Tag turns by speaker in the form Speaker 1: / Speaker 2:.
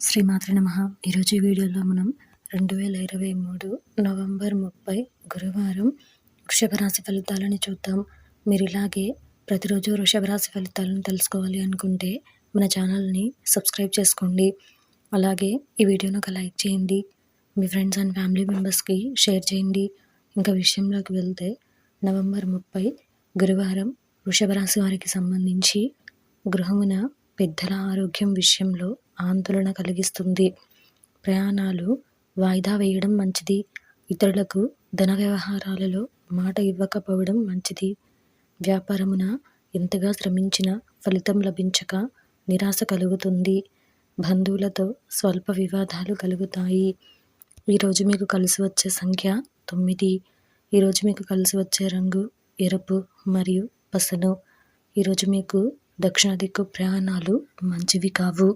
Speaker 1: శ్రీమాత్రే నమః. ఈరోజు ఈ వీడియోలో మనం 2023 నవంబర్ 30 గురువారం వృషభ రాశి ఫలితాలని చూద్దాం. మీరు ఇలాగే ప్రతిరోజు వృషభ రాశి ఫలితాలను తెలుసుకోవాలి అనుకుంటే మన ఛానల్ని సబ్స్క్రైబ్ చేసుకోండి. అలాగే ఈ వీడియోను ఒక లైక్ చేయండి. మీ ఫ్రెండ్స్ అండ్ ఫ్యామిలీ మెంబర్స్కి షేర్ చేయండి. ఇంకా విషయంలోకి వెళ్తే నవంబర్ 30 గురువారం వృషభ రాశి వారికి సంబంధించి గృహమున పెద్దల ఆరోగ్యం విషయంలో ఆందోళన కలిగిస్తుంది. ప్రయాణాలు వాయిదా వేయడం మంచిది. ఇతరులకు ధన వ్యవహారాలలో మాట ఇవ్వకపోవడం మంచిది. వ్యాపారమున ఎంతగా శ్రమించినా ఫలితం లభించక నిరాశ కలుగుతుంది. బంధువులతో స్వల్ప వివాదాలు కలుగుతాయి. ఈరోజు మీకు కలిసి వచ్చే సంఖ్య 9. ఈరోజు మీకు కలిసి వచ్చే రంగు ఎరుపు మరియు పసుపు. ఈరోజు మీకు దక్షిణ దిక్కు ప్రయాణాలు మంచివి కావు.